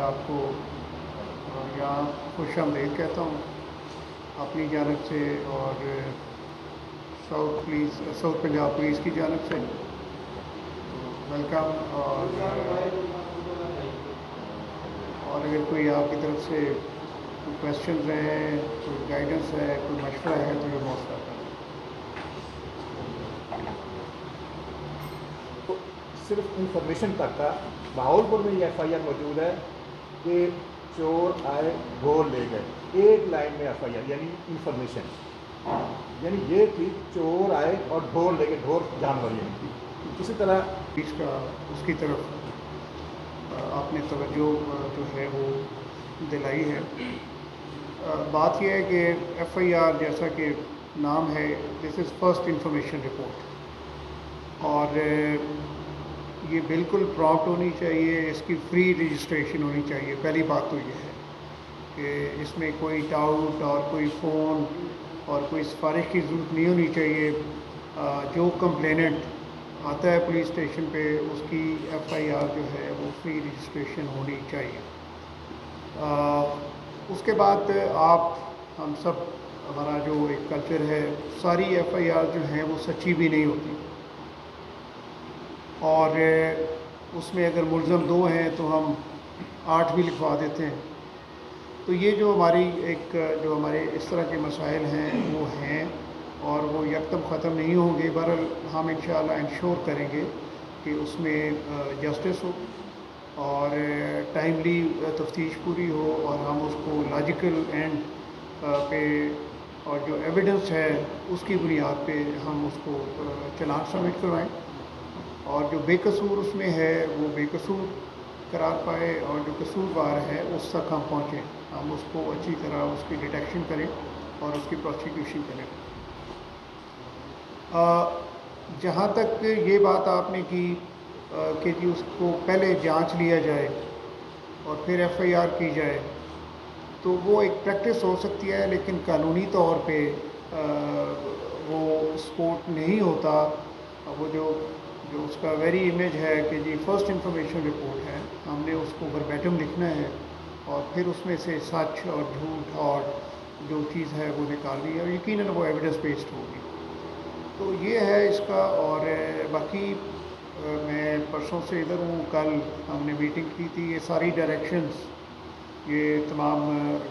آپ کو यहाँ खुश आमदीद कहता हूँ अपनी जानब से और साउथ पंजाब पुलिस की जानब से। तो वेलकम। और अगर कोई आपकी तरफ से कोई क्वेश्चन हैं, कोई गाइडेंस है, कोई मशवरा है तो ये मोस्ट वेलकम। तो सिर्फ इंफॉर्मेशन तक का बहावलपुर में ये FIR मौजूद है कि चोर आए ढोल ले गए, एक लाइन में FIR यानी इंफॉर्मेशन, यानी ये थी चोर आए और ढोल ले गए, ढोल जानवर ये थी। इसी तरह इसका उसकी तरफ आपने तवज्जो जो है वो दिलाई है। बात यह है कि FIR जैसा कि नाम है, this is first information report, और ये बिल्कुल प्रॉम्प्ट होनी चाहिए, इसकी फ्री रजिस्ट्रेशन होनी चाहिए। पहली बात तो ये है कि इसमें कोई डाउट और कोई फ़ोन और कोई सिफारिश की ज़रूरत नहीं होनी चाहिए। जो कंप्लेनेंट आता है पुलिस स्टेशन पे उसकी FIR जो है वो फ्री रजिस्ट्रेशन होनी चाहिए। उसके बाद हम सब, हमारा जो एक कल्चर है, सारी FIR जो हैं वो सच्ची भी नहीं होती, और उसमें अगर मुलज़म 2 हैं तो हम 8 भी लिखवा देते हैं। तो ये जो हमारे इस तरह के मसाइल हैं वो हैं, और वो यकदम ख़त्म नहीं होंगे। बहरहाल हम इंशाअल्लाह इंश्योर करेंगे कि उसमें जस्टिस हो और टाइमली तफ्तीश पूरी हो, और हम उसको लॉजिकल एंड पे और जो एविडेंस है उसकी बुनियाद पे हम उसको चालान सबमिट करवाएं, और जो बेकसूर उसमें है वो बेकसूर करार पाए, और जो कसूरवार है उस तक हम पहुँचें, हम उसको अच्छी तरह उसकी डिटेक्शन करें और उसकी प्रोसिक्यूशन करें। जहाँ तक ये बात आपने की कि जी उसको पहले जांच लिया जाए और फिर FIR की जाए, तो वो एक प्रैक्टिस हो सकती है, लेकिन कानूनी तौर पे वो सपोर्ट नहीं होता। वो जो उसका वेरी इमेज है कि जी फर्स्ट इंफॉर्मेशन रिपोर्ट है, हमने उसको वर्बैटम लिखना है और फिर उसमें से सच और झूठ और जो चीज़ है वो निकालनी है, और यकीनन वो एविडेंस बेस्ड होगी। तो ये है इसका। और बाकी मैं परसों से इधर हूँ, कल हमने मीटिंग की थी, ये सारी डायरेक्शंस, ये तमाम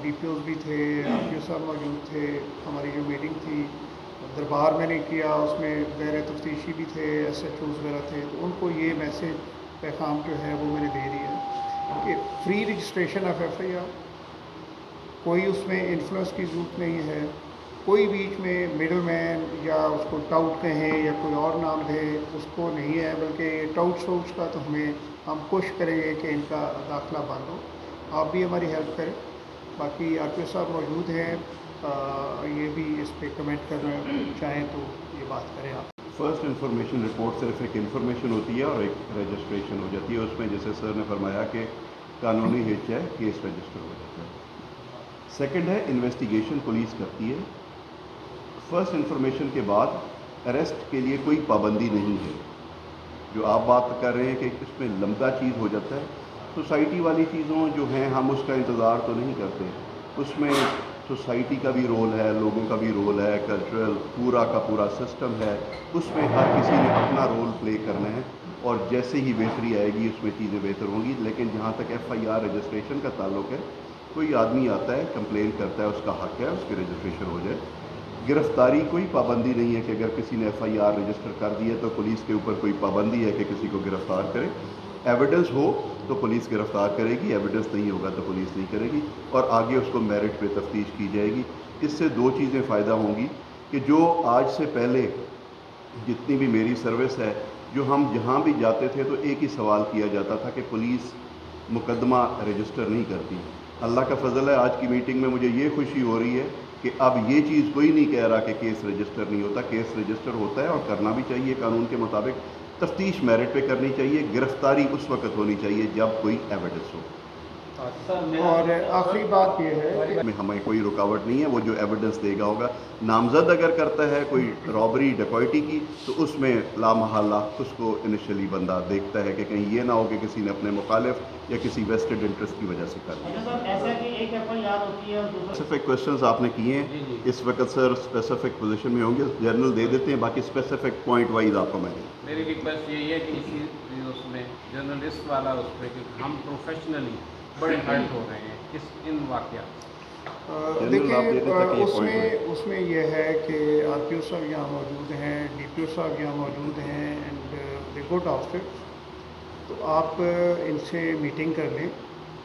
DPOs भी थे, RPO साहब मौजूद थे, हमारी जो मीटिंग थी दरबार मैंने किया, उसमें गैर तफ्तीशी भी थे, SHOs वगैरह थे, तो उनको ये मैसेज पैगाम जो है वो मैंने दे दिया कि फ्री रजिस्ट्रेशन ऑफ FIR, कोई उसमें इन्फ्लुएंस की ज़रूरत नहीं है, कोई बीच में मिडल मैन या उसको टाउट कहें या कोई और नाम दे उसको नहीं है, बल्कि टाउट का तो हम कोशिश करेंगे कि इनका दाखिला बंद हो। आप भी हमारी हेल्प करें। बाकी RPO साहब मौजूद हैं, ये भी इस पर कमेंट करना चाहें तो ये बात करें आप। फर्स्ट इंफॉर्मेशन रिपोर्ट सिर्फ एक इंफॉर्मेशन होती है और एक रजिस्ट्रेशन हो जाती है। उसमें जैसे सर ने फरमाया कि कानूनी हिच है, केस रजिस्टर हो जाता है। सेकंड है इन्वेस्टिगेशन पुलिस करती है। फर्स्ट इंफॉर्मेशन के बाद अरेस्ट के लिए कोई पाबंदी नहीं है। जो आप बात कर रहे हैं कि इसमें लंबा चीज़ हो जाता है, सोसाइटी वाली चीज़ों जो हैं हम उसका इंतज़ार तो नहीं करते, उसमें सोसाइटी का भी रोल है, लोगों का भी रोल है, कल्चरल पूरा का पूरा सिस्टम है, उसमें हर किसी ने अपना रोल प्ले करना है, और जैसे ही बेहतरी आएगी उसमें चीज़ें बेहतर होंगी। लेकिन जहाँ तक FIR रजिस्ट्रेशन का ताल्लुक है, कोई आदमी आता है, कंप्लेन करता है, उसका हक है उसकी रजिस्ट्रेशन हो जाए। गिरफ्तारी कोई पाबंदी नहीं है कि अगर किसी ने FIR रजिस्टर कर दी है तो पुलिस के ऊपर कोई पाबंदी है कि किसी को गिरफ़्तार करे। एविडेंस हो तो पुलिस गिरफ़्तार करेगी, एविडेंस नहीं होगा तो पुलिस नहीं करेगी, और आगे उसको मेरिट पे तफ्तीश की जाएगी। इससे दो चीज़ें फ़ायदा होंगी कि जो आज से पहले जितनी भी मेरी सर्विस है, जो हम जहाँ भी जाते थे तो एक ही सवाल किया जाता था कि पुलिस मुकदमा रजिस्टर नहीं करती। अल्लाह का फ़ज़ल है, आज की मीटिंग में मुझे ये खुशी हो रही है कि अब ये चीज़ कोई नहीं कह रहा कि केस रजिस्टर नहीं होता। केस रजिस्टर होता है और करना भी चाहिए कानून के मुताबिक। तफ्तीश मेरिट पे करनी चाहिए, गिरफ्तारी उस वक्त होनी चाहिए जब कोई एविडेंस हो। اور آخری بات یہ ہے میں ہمیں کوئی رکاوٹ نہیں ہے، وہ جو ایویڈنس دے گا ہوگا. نامزد اگر کرتا ہے کوئی رابری ڈکوائٹی کی تو اس میں لامحالہ اس کو انیشلی بندہ دیکھتا ہے کہ کہیں یہ نہ ہو کہ کسی نے اپنے مخالف یا کسی ویسٹڈ انٹرسٹ کی وجہ سے کر دیا. اسپیسیفک کوشچنز آپ نے کیے ہیں اس وقت سر اسپیسیفک پوزیشن میں ہوں گے، جنرل دے دیتے ہیں، باقی اسپیسیفک پوائنٹ وائز آپ کو میں دیں. میری ریکویسٹ یہی ہے کہ اسی اس میں جرنلسٹ والا اس پہ کہ ہم پروفیشنلی بڑے ہرٹ ہو رہے ہیں ان واقعات. دیکھیے اس میں یہ ہے کہ آر پی او صاحب یہاں موجود ہیں، ڈی پی او صاحب یہاں موجود ہیں اینڈ دے گڈ آفٹر، تو آپ ان سے میٹنگ کر لیں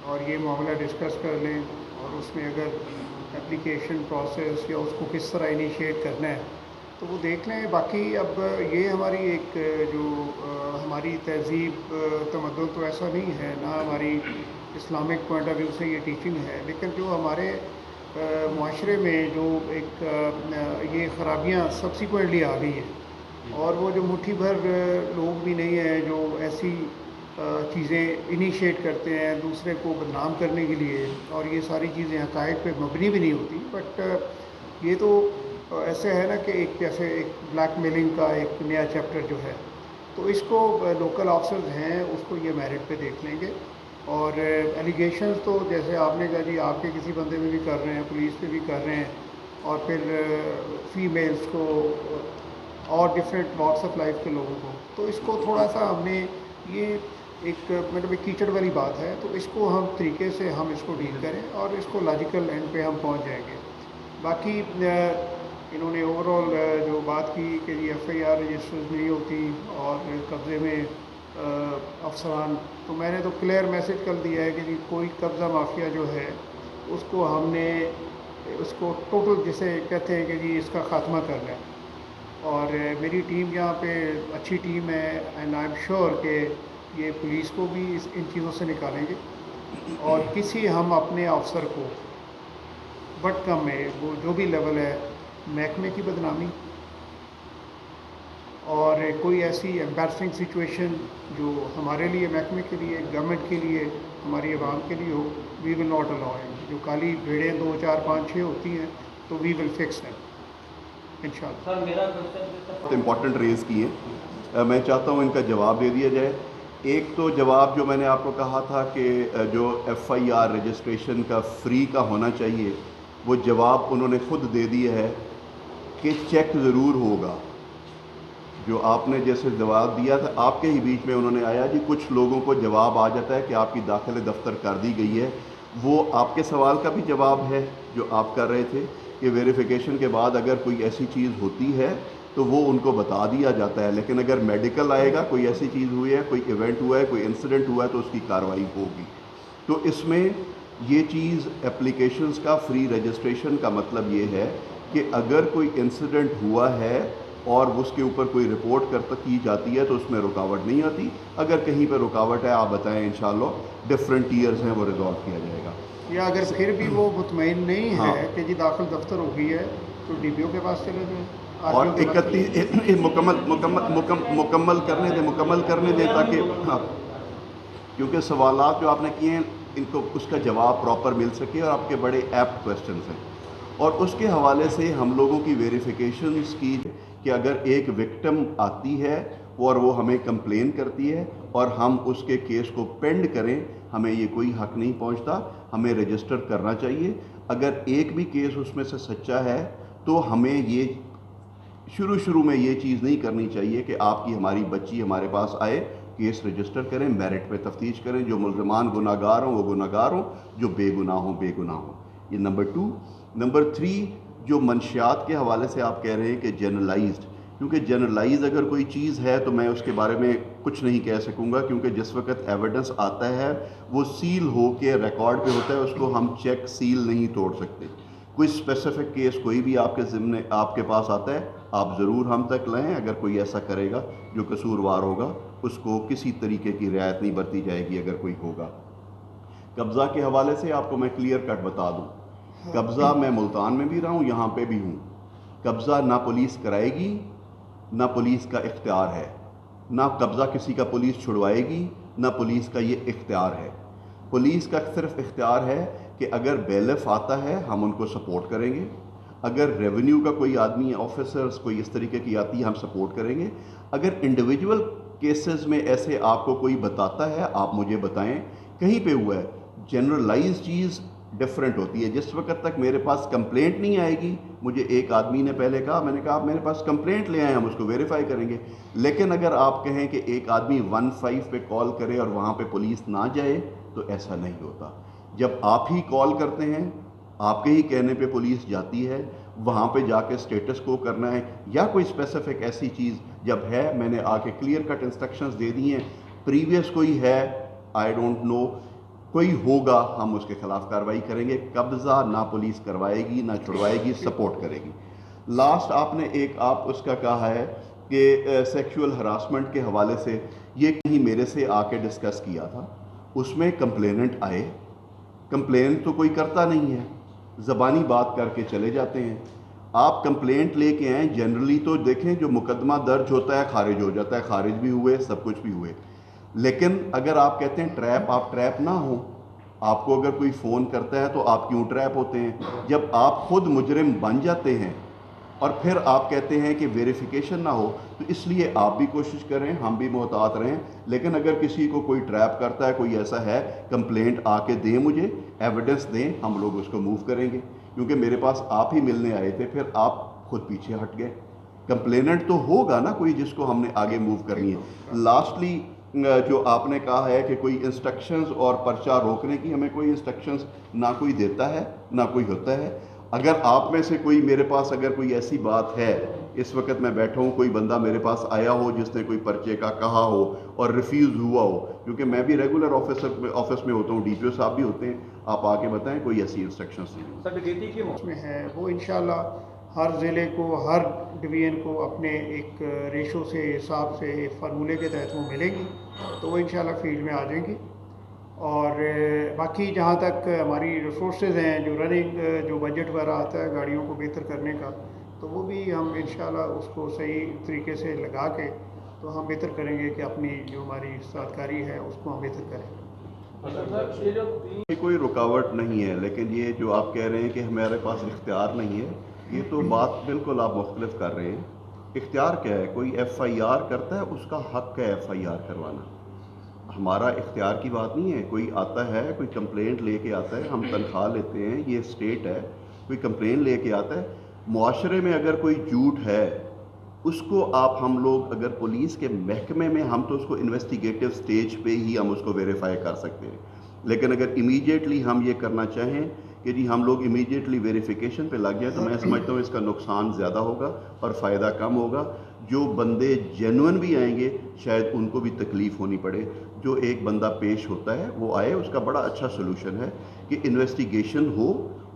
اور یہ معاملہ ڈسکس کر لیں، اور اس میں اگر اپلیکیشن پروسیس یا اس کو کس طرح انیشیٹ کرنا ہے تو وہ دیکھ لیں. باقی اب یہ ہماری ایک جو ہماری تہذیب تمدن تو ایسا نہیں ہے، نہ ہماری اسلامک پوائنٹ آف ویو سے یہ ٹیچنگ ہے، لیکن جو ہمارے معاشرے میں جو ایک یہ خرابیاں سبسیکوینٹلی آ گئی ہیں، اور وہ جو مٹھی بھر لوگ بھی نہیں ہیں جو ایسی چیزیں انیشیٹ کرتے ہیں دوسرے کو بدنام کرنے کے لیے، اور یہ ساری چیزیں حقائق پہ مبنی بھی نہیں ہوتی. بٹ یہ تو ایسے ہے نا کہ ایک جیسے ایک بلیک میلنگ کا ایک نیا چیپٹر جو ہے، تو اس کو لوکل آفیسرز ہیں اس کو یہ میرٹ پہ دیکھ لیں گے. اور ایلیگیشنز تو جیسے آپ نے کہا جی آپ کے کسی بندے میں بھی کر رہے ہیں، پولیس پہ بھی کر رہے ہیں، اور پھر فیمیلز کو اور ڈفرینٹ واکس آف لائف کے لوگوں کو، تو اس کو تھوڑا سا ہم نے یہ ایک مطلب ایک کیچڑ والی بات ہے، تو اس کو ہم طریقے سے ہم اس کو ڈیل کریں اور اس کو لاجیکل اینڈ پہ ہم پہنچ جائیں گے. باقی انہوں نے اوور آل جو بات کی کہ یہ ایف آئی آر رجسٹرز نہیں ہوتی اور قبضے میں افسران، تو میں نے تو کلیئر میسج کر دیا ہے کہ جی کوئی قبضہ مافیا جو ہے اس کو ہم نے اس کو ٹوٹل جسے کہتے ہیں کہ جی اس کا خاتمہ کرنا ہے. اور میری ٹیم یہاں پہ اچھی ٹیم ہے اینڈ آئی ایم شیور کہ یہ پولیس کو بھی ان چیزوں سے نکالیں گے، اور کسی ہم اپنے افسر کو بٹ کم ہے وہ جو بھی لیول ہے محکمے کی بدنامی اور کوئی ایسی ایمبیرسنگ سچویشن جو ہمارے لیے محکمے کے لیے گورنمنٹ کے لیے ہماری عوام کے لیے ہو، وی ول ناٹ الاؤ. جو کالی بھیڑیں 2 4 5 6 ہوتی ہیں تو وی ول فکس دیم انشاءاللہ. سر میرا کوشچن بہت امپورٹنٹ ریز کی ہیں، میں چاہتا ہوں ان کا جواب دے دیا جائے. ایک تو جواب جو میں نے آپ کو کہا تھا کہ جو ایف آئی آر رجسٹریشن کا فری کا ہونا چاہیے، وہ جواب انہوں نے خود دے دیا ہے کہ چیک ضرور ہوگا. جو آپ نے جیسے جواب دیا تھا آپ کے ہی بیچ میں انہوں نے آیا جی کچھ لوگوں کو جواب آ جاتا ہے کہ آپ کی داخل دفتر کر دی گئی ہے. وہ آپ کے سوال کا بھی جواب ہے جو آپ کر رہے تھے کہ ویریفیکیشن کے بعد اگر کوئی ایسی چیز ہوتی ہے تو وہ ان کو بتا دیا جاتا ہے، لیکن اگر میڈیکل آئے گا کوئی ایسی چیز ہوئی ہے، کوئی ایونٹ ہوا ہے، کوئی انسیڈنٹ ہوا ہے تو اس کی کارروائی ہوگی. تو اس میں یہ چیز اپلیکیشنز کا فری رجسٹریشن کا مطلب یہ ہے کہ اگر کوئی انسیڈنٹ ہوا ہے اور اس کے اوپر کوئی رپورٹ کی جاتی ہے تو اس میں رکاوٹ نہیں آتی. اگر کہیں پہ رکاوٹ ہے آپ بتائیں انشاءاللہ ڈفرینٹ ٹیئرز ہیں وہ ریزالو کیا جائے گا. یا اگر پھر بھی وہ مطمئن نہیں ہاں. ہے کہ جی داخل دفتر ہو گئی ہے تو ڈی پی او کے پاس چلے جائیں. اور 31 مکمل کرنے دیں تاکہ کیونکہ سوالات جو آپ نے کیے ہیں ان کو اس کا جواب پراپر مل سکے اور آپ کے بڑے ایپٹ کویسچنز ہیں. اور اس کے حوالے سے ہم لوگوں کی ویریفیکیشنز کی کہ اگر ایک وکٹم آتی ہے اور وہ ہمیں کمپلین کرتی ہے اور ہم اس کے کیس کو پینڈ کریں، ہمیں یہ کوئی حق نہیں پہنچتا، ہمیں رجسٹر کرنا چاہیے. اگر ایک بھی کیس اس میں سے سچا ہے تو ہمیں یہ شروع میں یہ چیز نہیں کرنی چاہیے کہ آپ کی ہماری بچی ہمارے پاس آئے، کیس رجسٹر کریں، میرٹ پہ تفتیش کریں، جو ملزمان گناہ گار ہوں وہ گناہ گار ہوں، جو بے گناہ ہوں بے گناہ ہوں. یہ نمبر 2. نمبر 3 جو منشیات کے حوالے سے آپ کہہ رہے ہیں کہ جنرلائزڈ، کیونکہ جنرلائز اگر کوئی چیز ہے تو میں اس کے بارے میں کچھ نہیں کہہ سکوں گا، کیونکہ جس وقت ایویڈنس آتا ہے وہ سیل ہو کے ریکارڈ پہ ہوتا ہے، اس کو ہم چیک سیل نہیں توڑ سکتے. کوئی اسپیسیفک کیس کوئی بھی آپ کے ضمن آپ کے پاس آتا ہے آپ ضرور ہم تک لائیں. اگر کوئی ایسا کرے گا جو قصوروار ہوگا اس کو کسی طریقے کی رعایت نہیں برتی جائے گی اگر کوئی ہوگا. قبضہ کے حوالے سے آپ کو میں کلیئر کٹ بتا دوں، قبضہ میں ملتان میں بھی رہا ہوں، یہاں پہ بھی ہوں. قبضہ نہ پولیس کرائے گی نہ پولیس کا اختیار ہے، نہ قبضہ کسی کا پولیس چھڑوائے گی، نہ پولیس کا یہ اختیار ہے. पुलिस का सिर्फ इख्तियार है कि अगर बेलफ आता है हम उनको सपोर्ट करेंगे, अगर रेवेन्यू का कोई आदमी ऑफिसर्स कोई इस तरीके की आती है हम सपोर्ट करेंगे। अगर इंडिविजुअल केसेस में ऐसे आपको कोई बताता है आप मुझे बताएं, कहीं पे हुआ है। जनरलाइज चीज़ डिफरेंट होती है। जिस वक्त तक मेरे पास कंप्लेंट नहीं आएगी, मुझे एक आदमी ने पहले कहा, मैंने कहा आप मेरे पास कंप्लेंट ले आए हम उसको वेरीफाई करेंगे। लेकिन अगर आप कहें कि एक आदमी 15 पे कॉल करे और वहाँ पे पुलिस ना जाए तो ऐसा नहीं होता। जब आप ही कॉल करते हैं, आपके ही कहने पे पुलिस जाती है, वहाँ पे जाके स्टेटस को करना है या कोई स्पेसिफिक ऐसी चीज़ जब है, मैंने आके क्लियर कट इंस्ट्रक्शंस दे दी हैं। प्रीवियस कोई है, आई डोंट नो, कोई होगा हम उसके खिलाफ कार्रवाई करेंगे। कब्ज़ा ना पुलिस करवाएगी ना छुड़वाएगी, सपोर्ट करेगी। लास्ट आपने एक आप उसका कहा है कि सेक्सुअल हरासमेंट के हवाले से, ये कहीं मेरे से आके डिस्कस किया था, उसमें कंप्लेनेंट आए, कंप्लेन तो कोई करता नहीं है, ज़बानी बात करके चले जाते हैं। आप कंप्लेंट लेके आएँ, जनरली तो देखें जो मुकदमा दर्ज होता है खारिज हो जाता है, खारिज भी हुए सब कुछ भी हुए। लेकिन अगर आप कहते हैं ट्रैप, आप ट्रैप ना हो, आपको अगर कोई फ़ोन करता है तो आप क्यों ट्रैप होते हैं? जब आप खुद मुजरिम बन जाते हैं और फिर आप कहते हैं कि वेरिफिकेशन ना हो, तो इसलिए आप भी कोशिश करें, हम भी मोहतात रहें। लेकिन अगर किसी को कोई ट्रैप करता है, कोई ऐसा है, कंप्लेंट आके दें, मुझे एविडेंस दें, हम लोग उसको मूव करेंगे। क्योंकि मेरे पास आप ही मिलने आए थे, फिर आप खुद पीछे हट गए। कंप्लेनेंट तो होगा ना कोई जिसको हमने आगे मूव करनी है। लास्टली जो आपने कहा है कि कोई इंस्ट्रक्शंस और पर्चा रोकने की, हमें कोई इंस्ट्रक्शंस ना कोई देता है ना कोई होता है। अगर आप में से कोई मेरे पास अगर कोई ऐसी बात है, इस वक्त मैं बैठा हूँ, कोई बंदा मेरे पास आया हो जिसने कोई पर्चे का कहा हो और रिफ्यूज़ हुआ हो, क्योंकि मैं भी रेगुलर ऑफिस में होता हूँ, DPO साहब भी होते हैं, आप आके बताएं कोई ऐसी इंस्ट्रक्शंस उसमें है वो इंशाल्लाह हर ज़िले को, हर डिवीज़न को अपने एक रेशो से, हिसाब से, एक फार्मूले के तहत वो मिलेंगी, तो वो इंशाल्लाह फील्ड में आ जाएंगी। और बाकी जहाँ तक हमारी रिसोर्सेज हैं, जो रनिंग जो बजट वगैरह आता है गाड़ियों को बेहतर करने का, तो वो भी हम इंशाल्लाह उसको सही तरीके से लगा के तो हम बेहतर करेंगे कि अपनी जो हमारी साथकारी है उसको हम बेहतर करें। कोई रुकावट नहीं है, लेकिन ये जो आप कह रहे हैं कि हमारे पास इख्तियार नहीं है, ये तो बात बिल्कुल आप मुख्तलिफ कर रहे हैं। इख्तियार क्या है? कोई FIR करता है, उसका हक है FIR करवाना, हमारा इख्तियार की बात नहीं है। कोई आता है, कोई कंप्लेंट लेके आता है, हम तनख्वाह लेते हैं, ये स्टेट है, कोई कंप्लेंट लेके आता है, मुआशरे में अगर कोई झूठ है उसको आप, हम लोग अगर पुलिस के महकमे में, हम तो उसको इन्वेस्टिगेटिव स्टेज पे ही हम उसको वेरीफाई कर सकते हैं। लेकिन अगर इमीडिएटली हम ये करना चाहें कि जी हम लोग इमीडिएटली वेरिफिकेशन पे लग जाए, तो मैं समझता हूँ इसका नुकसान ज़्यादा होगा और फ़ायदा कम होगा। जो बंदे जेन्युइन भी आएंगे शायद उनको भी तकलीफ़ होनी पड़े। जो एक बंदा पेश होता है वो आए, उसका बड़ा अच्छा सलूशन है कि इन्वेस्टिगेशन हो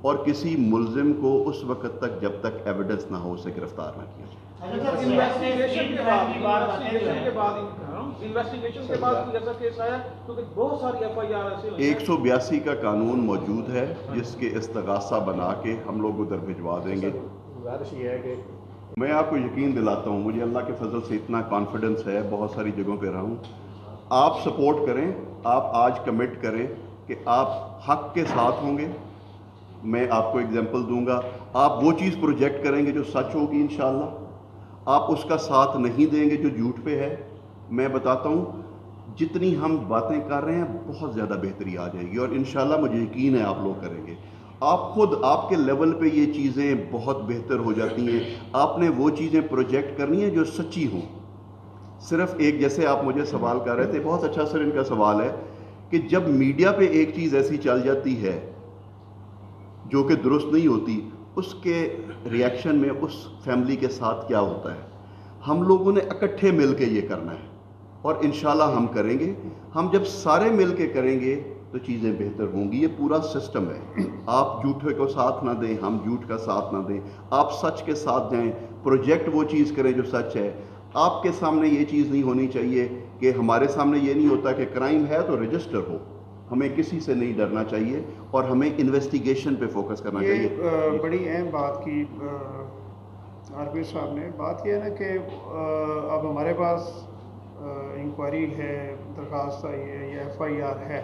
और किसी मुलजिम को उस वक्त तक जब तक एविडेंस ना हो उसे गिरफ्तार ना किया जाए। इन्वेस्टिगेशन के बाद जैसा केस आया, क्योंकि बहुत सारी FIR ऐसे 182 का कानून मौजूद है जिसके इस्तगासा बना के हम लोग उधर भिजवा देंगे। गुजारिश ये है कि मैं आपको यकीन दिलाता हूँ, मुझे अल्लाह के फजल से इतना कॉन्फिडेंस है, बहुत सारी जगहों पे रहा हूँ। आप सपोर्ट करें, आप आज कमिट करें कि आप हक के साथ होंगे। मैं आपको एग्जांपल दूंगा, आप वो चीज़ प्रोजेक्ट करेंगे जो सच होगी इंशाअल्लाह, आप उसका साथ नहीं देंगे जो झूठ पे है। मैं बताता हूँ जितनी हम बातें कर रहे हैं बहुत ज़्यादा बेहतरी आ जाएगी और इंशाअल्लाह मुझे यकीन है आप लोग करेंगे। आप खुद आपके लेवल पे ये चीज़ें बहुत बेहतर हो जाती हैं। आपने वो चीज़ें प्रोजेक्ट करनी है जो सच्ची हों। सिर्फ एक, जैसे आप मुझे सवाल कर रहे थे, बहुत अच्छा सर इनका सवाल है कि जब मीडिया पे एक चीज़ ऐसी चल जाती है जो कि दुरुस्त नहीं होती, उसके रिएक्शन में उस फैमिली के साथ क्या होता है। हम लोगों ने इकट्ठे मिल के ये करना है और इंशाल्लाह हम करेंगे। हम जब सारे मिल के करेंगे तो चीज़ें बेहतर होंगी। ये पूरा सिस्टम है। आप झूठे को साथ ना दें, हम झूठ का साथ ना दें, आप सच के साथ जाएं, प्रोजेक्ट वो चीज़ करें जो सच है। आपके सामने ये चीज़ नहीं होनी चाहिए कि हमारे सामने ये नहीं होता कि क्राइम है तो रजिस्टर हो। हमें किसी से नहीं डरना चाहिए और हमें इन्वेस्टिगेशन पे फोकस करना चाहिए। बड़ी अहम बात की आरपी साहब ने बात किया ना कि अब हमारे पास इंक्वायरी है, दरख्वास्त आई है या FIR है,